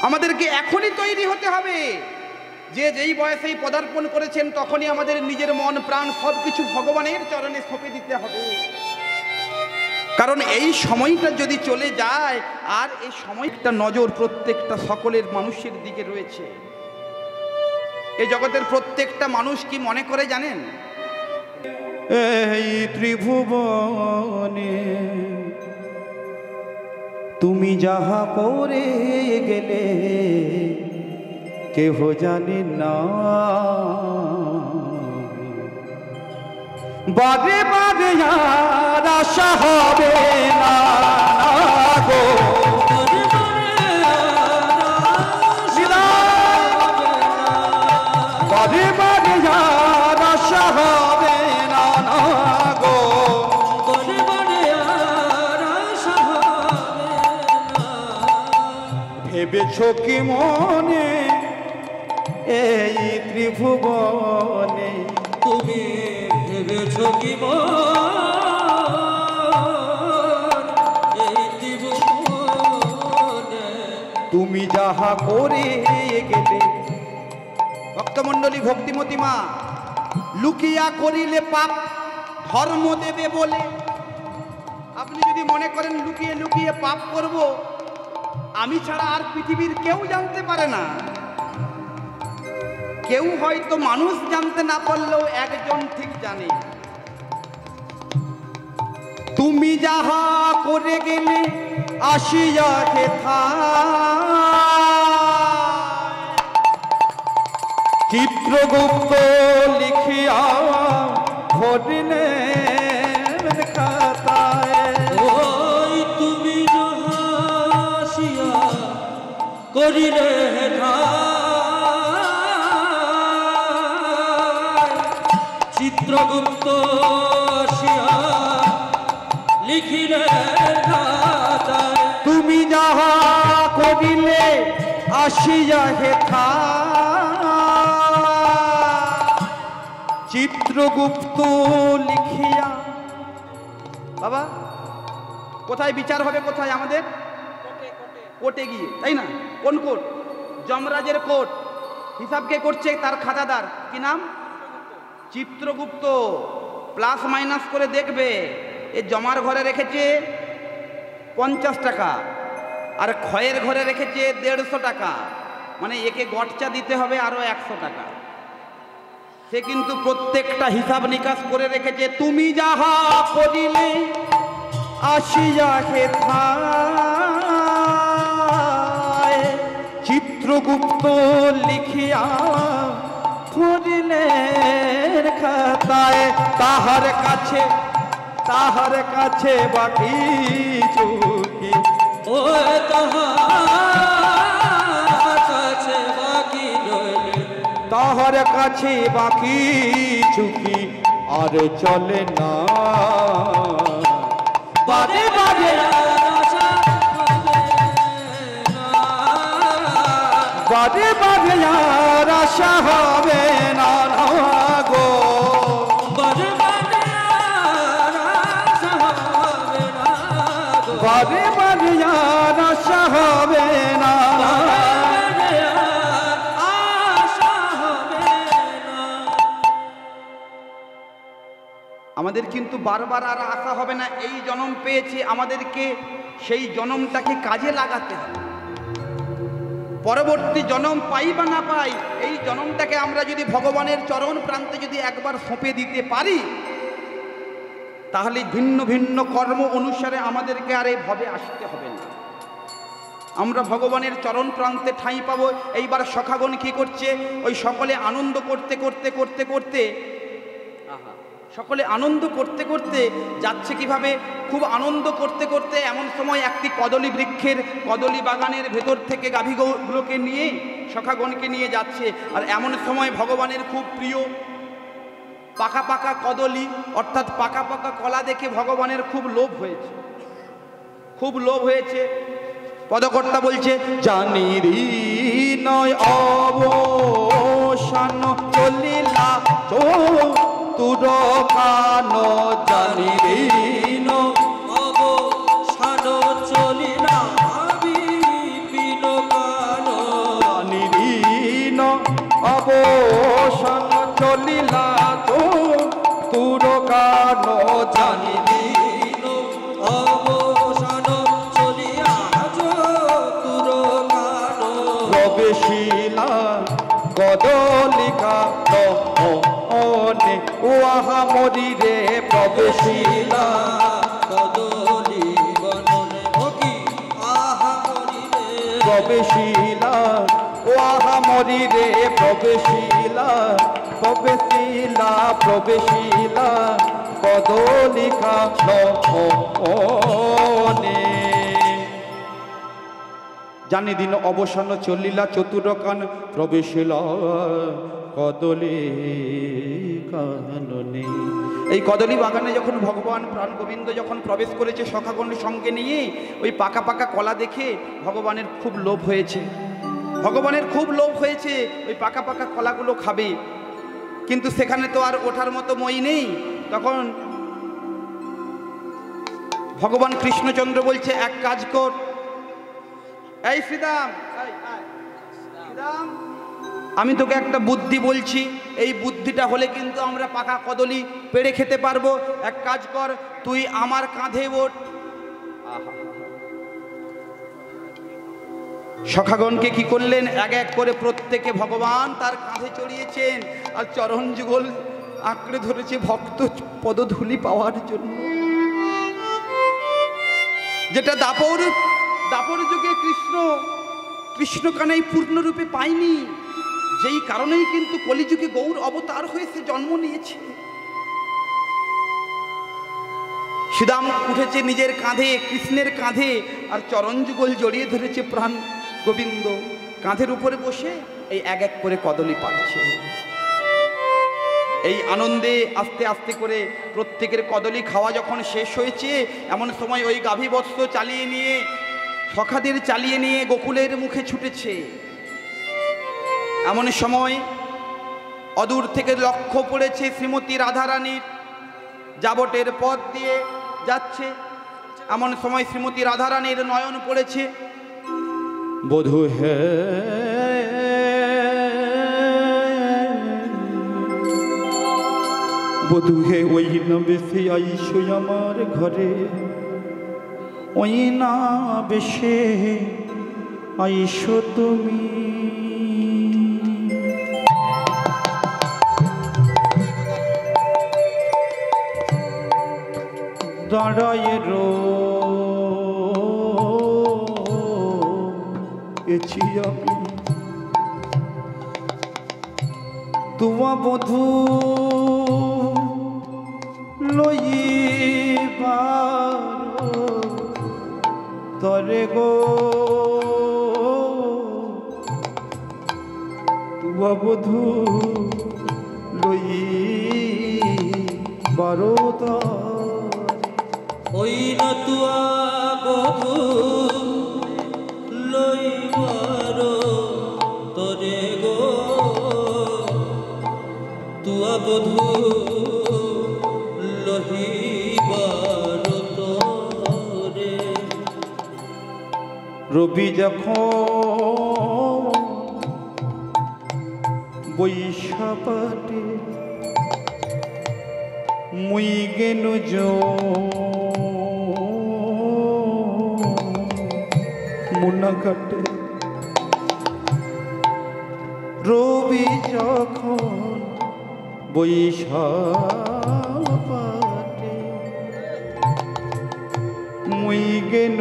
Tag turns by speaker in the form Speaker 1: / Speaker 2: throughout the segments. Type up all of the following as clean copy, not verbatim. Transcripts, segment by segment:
Speaker 1: আমাদেরকে এখনই তৈরি হতে হবে যে যেই বয়সেই পদার্পণ করেছেন তখনই আমাদের নিজের মন প্রাণ সব কিছু ভগবানের চরণে সঁপে দিতে হবে। কারণ এই সময়টা যদি চলে যায়, আর এই সময়টা নজর প্রত্যেকটা সকলের মানুষের দিকে রয়েছে। এই জগতের প্রত্যেকটা মানুষ কি মনে করে জানেন? এই ত্রিভুবনে তুমি যাহা করে গেলে কেহ জানে না, বাদে বাদে আর আশা হবে না গো, বাদে বাদে আর আশা হবে না গো, ভেবেছ কি মনে এই ত্রিভুবনে,
Speaker 2: তুমি ভেবেছ কি এই ত্রিভুবনে
Speaker 1: তুমি যাহা করে গেলে। ভক্তমণ্ডলী, ভক্তিমতী মা, লুকিয়া করিলে পাপ ধর্ম দেবে বলে। আপনি যদি মনে করেন লুকিয়ে লুকিয়ে পাপ করব, আমি ছাড়া আর পৃথিবীর কেউ জানতে পারে না। কেউ হয়তো মানুষ জানতে না পারলেও একজন ঠিক জানে। তুমি যাহা করে গেলে আসিয়া হেথা, চিত্রগুপ্ত লিখিয়া ভরিলে খাতায়।
Speaker 2: ওই তুমি যাহা আসিয়া করিলে চিত্রগুপ্ত আসিয়া লিখিলে খাতায়।
Speaker 1: তুমি যাহা করিলে আসিয়া হেথা, চিত্রগুপ্ত লিখিয়া। বাবা, কোথায় বিচার হবে? কোথায়? আমাদের কোর্টে গিয়ে, তাই না? কোন কোর্ট? যমরাজের কোর্ট। হিসাব কে করছে? তার খাতাদার। কি নাম? চিত্রগুপ্ত। প্লাস মাইনাস করে দেখবে, এ জমার ঘরে রেখেছে 50 টাকা, আর ক্ষয়ের ঘরে রেখেছে 150 টাকা, মানে একে গটচা দিতে হবে আরো 100 টাকা। সে কিন্তু প্রত্যেকটা হিসাব নিকাশ করে রেখেছে। তুমি যাহা করিলে আসিয়া হেথায়, চিত্রগুপ্ত লিখিয়া পড়িলেন খাতায়। তাহার কাছে বাকি চুকি,
Speaker 2: ও তাহার কাছে বাকি রইলে,
Speaker 1: তাহার কাছে বাকি চুকি আর চলে না। বাদে বাদে বাদে বাদে আর আশা হবে না গো,
Speaker 2: বাদে বাদে আশা হবে না গো,
Speaker 1: বাদে বাদে আর আশা হবে না। আমাদের কিন্তু বারবার আর আশা হবে না। এই জন্ম পেয়েছে, আমাদেরকে সেই জন্মটাকে কাজে লাগাতে হবে। পরবর্তী জন্ম পাই বা না পাই, এই জন্মটাকে আমরা যদি ভগবানের চরণ প্রান্তে যদি একবার সঁপে দিতে পারি, তাহলে ভিন্ন ভিন্ন কর্ম অনুসারে আমাদেরকে আর এই ভবে আসতে হবে না। আমরা ভগবানের চরণ প্রান্তে ঠাঁই পাবো। এইবার সখাগণ কি করছে? ওই সকলে আনন্দ করতে করতে করতে করতে, সকলে আনন্দ করতে করতে যাচ্ছে। কিভাবে? খুব আনন্দ করতে করতে এমন সময় একটি কদলী বৃক্ষের, কদলী বাগানের ভেতর থেকে গাভীগুলোকে নিয়ে, সখাগণকে নিয়ে যাচ্ছে। আর এমন সময় ভগবানের খুব প্রিয় পাকা পাকা কদলী, অর্থাৎ পাকা পাকা কলা দেখে ভগবানের খুব লোভ হয়েছে, খুব লোভ হয়েছে। পদকর্তা বলছে, জানি রি নয় অবসান চলিলা তুর কান, জানি রে
Speaker 2: অবসান চলিলা বিপিন কান,
Speaker 1: প্রবেশিলা কদলিকা অনে ওয়াহা মরি রে প্রবেশিলা
Speaker 2: কদলি বননে ভোগী আহা মরি রে
Speaker 1: প্রবেশিলা ওয়াহা মরি রে প্রবেশিলা প্রবেশিলা প্রবেশিলা কদলিকা অনে জানি দিন অবসান চলিলা চতুরকান প্রবেশিলা কদলি কাননে। এই কদলি বাগানে যখন ভগবান প্রাণ গোবিন্দ যখন প্রবেশ করেছে সখাগণের সঙ্গে নিয়ে, ওই পাকা পাকা কলা দেখে ভগবানের খুব লোভ হয়েছে, ভগবানের খুব লোভ হয়েছে, ওই পাকা পাকা কলাগুলো খাবে। কিন্তু সেখানে তো আর ওঠার মতো মই নেই। তখন ভগবান কৃষ্ণচন্দ্র বলছে, এক কাজ কর, এই শ্রীদাম, আমি তোকে একটা বুদ্ধি বলছি, এই বুদ্ধিটা হলে কিন্তু আমরা পাকা কদলি পেড়ে খেতে পারবো। এক কাজ কর, তুই আমার কাঁধে ওঠ। সখাগণকে কি করলেন, এক এক করে প্রত্যেকে ভগবান তার কাঁধে চড়িয়েছেন, আর চরণ যুগল আঁকড়ে ধরেছে ভক্ত পদধূলি পাওয়ার জন্য। যেটা দাপর যুগে কৃষ্ণ কানাই পূর্ণরূপে পায়নি, যেই কারণেই কিন্তু কলিযুগে গৌর অবতার হয়েছে জন্ম নিয়েছে। শ্রীদাম উঠেছে নিজের কাঁধে, কৃষ্ণের কাঁধে, আর চরণ যুগল জড়িয়ে ধরেছে প্রাণ গোবিন্দ। কাঁধের উপরে বসে এই এক এক করে কদলি পাচ্ছে। এই আনন্দে আস্তে আস্তে করে প্রত্যেকের কদলি খাওয়া যখন শেষ হয়েছে, এমন সময় ওই গাভী বৎস চালিয়ে নিয়ে, সখাদের চালিয়ে নিয়ে গোকুলের মুখে ছুটেছে। এমন সময় অদূর থেকে লক্ষ্য পড়েছে শ্রীমতী রাধারানীর, যাবটের পথ দিয়ে যাচ্ছে। এমন সময় শ্রীমতী রাধারানীর নয়ন পড়েছে, বধূ হে বধূ হে, ওই না বেশি আইসো আমার ঘরে, ওই না বেশে আইসো তুমি। দাঁড়ায় রয়েছি আমি, তোমা বধূ লইবার তরে গো, তুয়া বধূ লইবার
Speaker 2: ওই না তুয়া বধূ লইবার তরে গো, তুয়া বধূ লহিবার তরে।
Speaker 1: রবি যখন বৈশাপাটে মুই গেন মুনা কাটে, রবি যখন বৈশাপাটে মুই গেন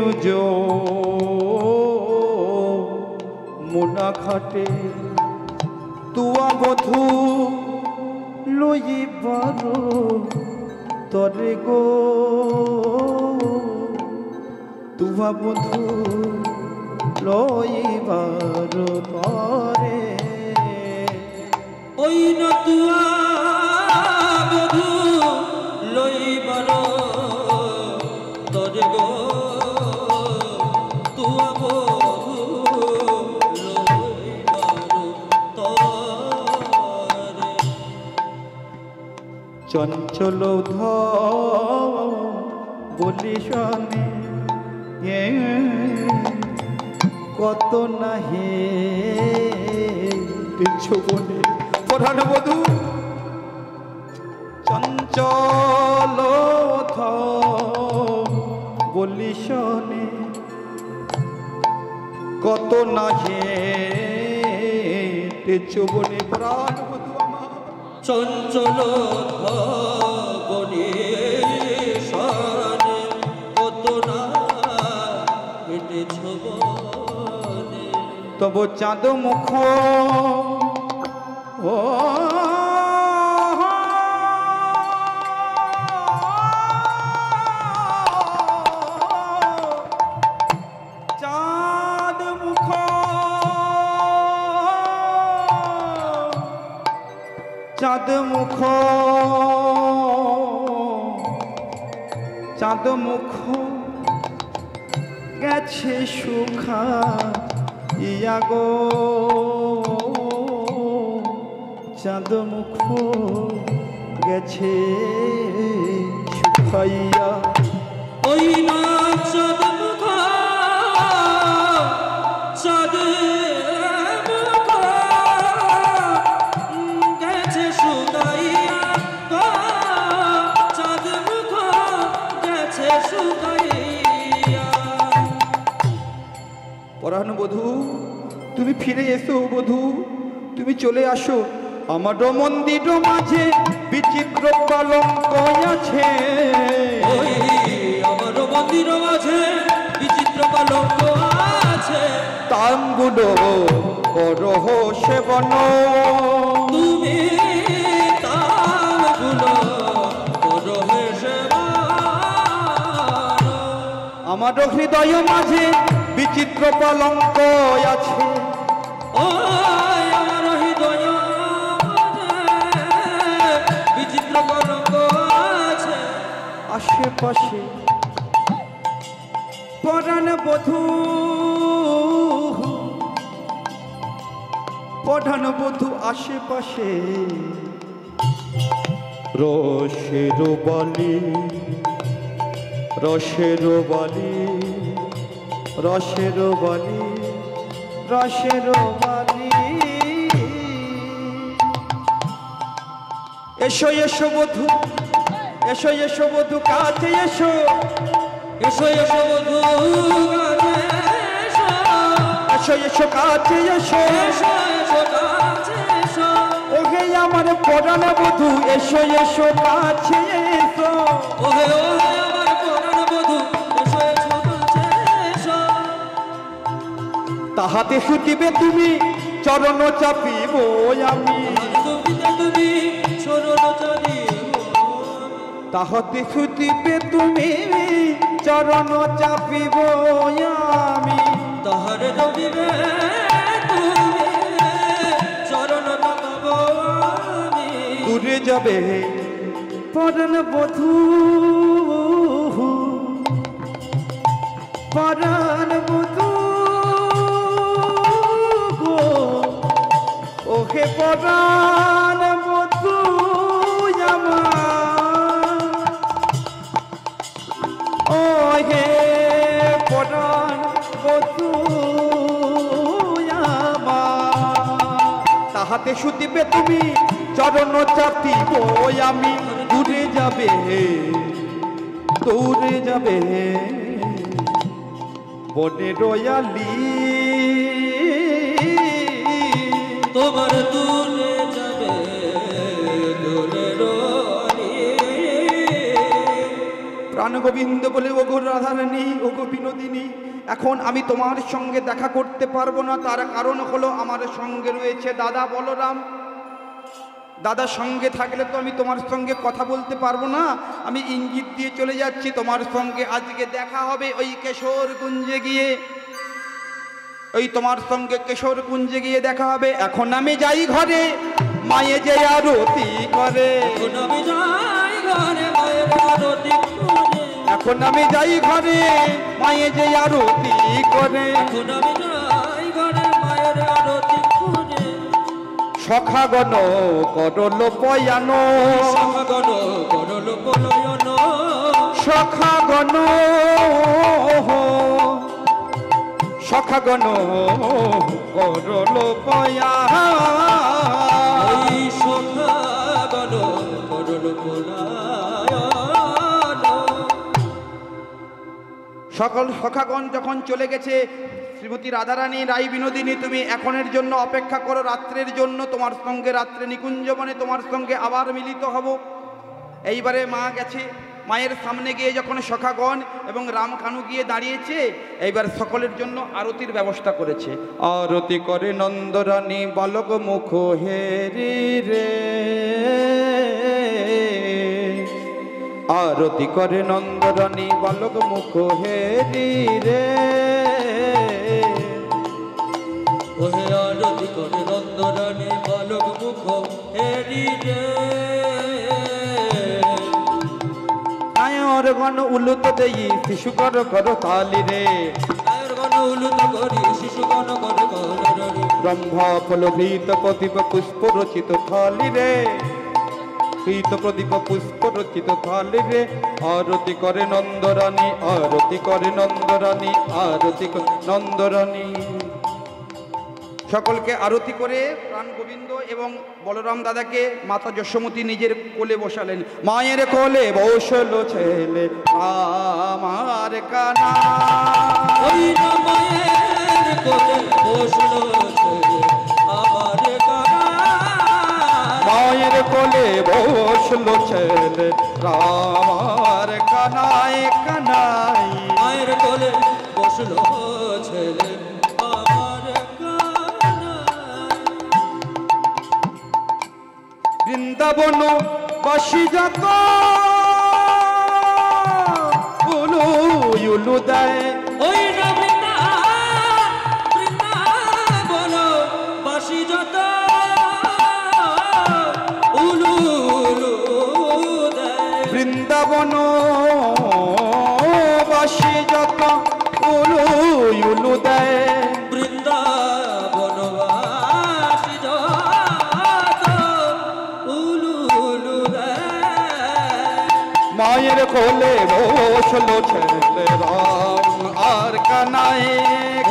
Speaker 1: মুনা খাটে, তুয়া বধূ লইবার তরে গো, তুয়া বধূ লইবার তরে।
Speaker 2: ওই না তুয়া বধূ লইবার তরে গো, তুয়া বধূ লইবার তরে।
Speaker 1: চঞ্চল বলি স্বামী কত নাহে বনে প্রধান বধূ, চঞ্চল বলি শনে কত নাহে হেঁটেছো বনে প্রাণ বধূ আমার।
Speaker 2: চঞ্চল বনে সনে কত না হেঁটেছ বনে।
Speaker 1: তব চাঁদ মুখ ও চাঁদ মুখ চাঁদ মুখ চাঁদ মুখ গেছে সুখা ইয়া গো চাঁদ মুখ গেছে সুখাইয়া।
Speaker 2: ওই না চাঁদ মুখ চাঁদ মুখ গেছে শুকাইয়া গো, চাঁদ মুখ গেছে শুকাইয়া।
Speaker 1: পরাণ বধূ তুমি ফিরে এসো বধূ, তুমি চলে আসো। আমার মন্দির মাঝে বিচিত্র কলঙ্ক আছে।
Speaker 2: ওই আমার মন্দির মাঝে বিচিত্র কলঙ্ক আছে।
Speaker 1: তাম্বুলো করহ সেবন
Speaker 2: তুমি তাগুলো করো সেবন।
Speaker 1: আমার হৃদয় মাঝে বিচিত্র কলঙ্ক আছে।
Speaker 2: ওই আমার হৃদয় মাঝে বিচিত্র কলঙ্ক আছে।
Speaker 1: আশেপাশে পরাণ বধূ পরাণ বধূ আশেপাশে রসের বালি রসের বালি রসের বালি রসের বালি। এসো এসো বধূ এসো এসো বধূ কাছে এসো।
Speaker 2: এসো এসো বধূ কাছে এসো।
Speaker 1: এসো এসো কাছে এসো।
Speaker 2: এসো এসো কাছে এসো।
Speaker 1: ওহে আমার পরাণ বধূ এসো এসো কাছে এসো।
Speaker 2: ওহে ওহে আমার পরাণ বধূ এসো এসো কাছে এসো।
Speaker 1: তাহাতে শুতিবে তুমি চরণ চাপিব আমি।
Speaker 2: তুমি সরল চালিব।
Speaker 1: তাহাতে শুতিবে তুমি চরণ চাপিব আমি।
Speaker 2: তাহার জমিবে তুমি চরণ চাপাব আমি।
Speaker 1: দূরে যাবে পরাণ বধূ পরাণ বধূ গো ওহে পরাণ বধূ আমার। ওহে পরাণ বধূ আমার। তাহাতে শুতিবে তুমি চরণ চাপিব আমি। দূরে যাবে দূরে যাবে বনে রয়ালি।
Speaker 2: তোমার দূরে যাবে দূরে রলি।
Speaker 1: প্রাণ গোবিন্দ বলে ওগো রাধারানী ওগো বিনোদিনী, এখন আমি তোমার সঙ্গে দেখা করতে পারবো না। তার কারণ হলো আমার সঙ্গে রয়েছে দাদা বলরাম। দাদা সঙ্গে থাকলে তো আমি তোমার সঙ্গে কথা বলতে পারবো না। আমি ইঙ্গিত দিয়ে চলে যাচ্ছি, তোমার সঙ্গে আজকে দেখা হবে ওই কেশর কুঞ্জে গিয়ে। ওই তোমার সঙ্গে কেশর কুঞ্জে গিয়ে দেখা হবে। এখন আমি যাই ঘরে, মায়ে যে আরতি করে।
Speaker 2: এখন আমি যাই ঘরে মায়ের আরতি করে।
Speaker 1: এখন আমি যাই ঘরে, মায়ে যে আরতি করে।
Speaker 2: এখন আমি যাই ঘরে মায়ের আরতি করে।
Speaker 1: সখাগণ করল পয়ান,
Speaker 2: সখাগণ করল পলায়ন।
Speaker 1: সখাগণ সখাগণ করল পয়ান।
Speaker 2: ওই সখাগণ করল পলায়ন।
Speaker 1: সকল সখাগণ যখন চলে গেছে, শ্রীমতী রাধারানী রায় বিনোদিনী, তুমি এখনের জন্য অপেক্ষা করো, রাত্রের জন্য তোমার সঙ্গে রাত্রে নিকুঞ্জবনে তোমার সঙ্গে আবার মিলিত হব। এইবারে মা গেছে, মায়ের সামনে গিয়ে যখন সখাগণ এবং রামকানু গিয়ে দাঁড়িয়েছে, এইবার সকলের জন্য আরতির ব্যবস্থা করেছে। আরতি করে নন্দরানী বালক মুখ হেরি রে, আরতি করে নন্দরানী বালক মুখ হেরি রে,
Speaker 2: ওহে আরতি করে নন্দরানী বালক মুখ হেরি রে।
Speaker 1: আয়র গণ উলুত দেই শিশু কর কর তালি রে,
Speaker 2: আয়ের গণ উলুত করি শিশু গণ করে করি।
Speaker 1: ব্রহ্মা ফল ভীত প্রদীপ পুষ্প রচিত থালি রে, ভীত প্রদীপ পুষ্প রচিত থালি রে। আরতি করে নন্দরানী, আরতি করে নন্দরানী, আরতি করে নন্দরানী। সকলকে আরতি করে প্রাণ গোবিন্দ এবং বলরাম দাদাকে মাতা যশোমতী নিজের কোলে বসালেন। মায়ের কোলে বসলো ছেলে আমার কানা,
Speaker 2: ওই না মায়ের কোলে বসলো ছেলে আমার কানা।
Speaker 1: মায়ের কোলে বসলো ছেলে আমার কানায় কানাই,
Speaker 2: মায়ের কোলে বসলো ছেলে আমার কানা।
Speaker 1: বৃন্দাবন বাসি যত উলু উলু দেয়,
Speaker 2: ওই না বৃন্দাবন বাসি যত উলু উলু দেয়।
Speaker 1: বৃন্দাবন বাসি যত উলু উলু দেয়,
Speaker 2: বৃন্দাবন বাসি যত উলু উলু দেয়।
Speaker 1: মায়ের কোলে বসলো ছেলে রাম আর কানায়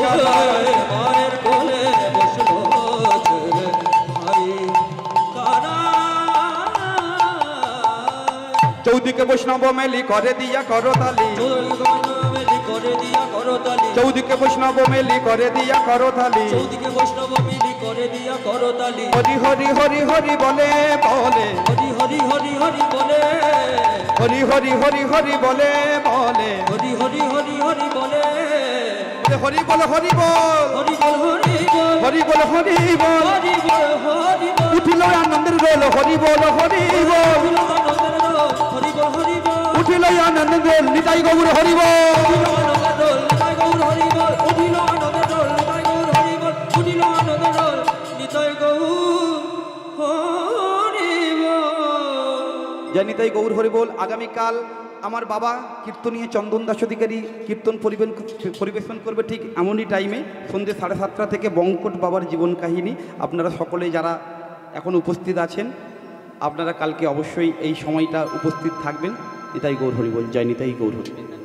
Speaker 1: কানায়।
Speaker 2: মায়ের কোলে বসলো ছেলে ভাই কানা।
Speaker 1: চৌদিকে বৈষ্ণব মেলি করে দিয়া করতালি,
Speaker 2: মেলি করে দিয়া করতালি।
Speaker 1: চৌদিকে বৈষ্ণব মেলি করে দিয়া করতালি,
Speaker 2: চৌদিকে বৈষ্ণব মিলি করে দিয়া করতালি।
Speaker 1: হরি হরি হরি হরি বলে বলে,
Speaker 2: হরি হরি হরি হরি বলে,
Speaker 1: হরি হরি হরি হরি বলে বলে,
Speaker 2: হরি হরি হরি হরি বলে,
Speaker 1: হরি বল হরি বল,
Speaker 2: হরি বল হরি বল,
Speaker 1: হরি বল হরি বল,
Speaker 2: হরি বল হরি বল।
Speaker 1: উঠিল আনন্দের রোল হরি বল হরি বল,
Speaker 2: উঠিল আনন্দের রোল, হরি বল হরি বল,
Speaker 1: উঠিল আনন্দের রোল নিতাই গৌর হরি বল।
Speaker 2: উঠিল আনন্দের রোল, নিতাই গৌর হরি বল, উঠিল আনন্দের রোল, নিতাই গৌর হরি বল, উঠিল আনন্দের রোল, নিতাই গৌর হরি বল।
Speaker 1: জয় নিতাই গৌর হরি বল। আগামীকাল আমার বাবা কীর্তনীয় চন্দন দাস অধিকারী কীর্তন পরিবেশন করবে ঠিক এমনই টাইমে, সন্ধ্যে 7:30 থেকে বঙ্কট বাবার জীবন কাহিনী। আপনারা সকলে যারা এখন উপস্থিত আছেন, আপনারা কালকে অবশ্যই এই সময়টা উপস্থিত থাকবেন। নিতাই গৌর হরি বল। জয় নিতাই গৌর হরি বল।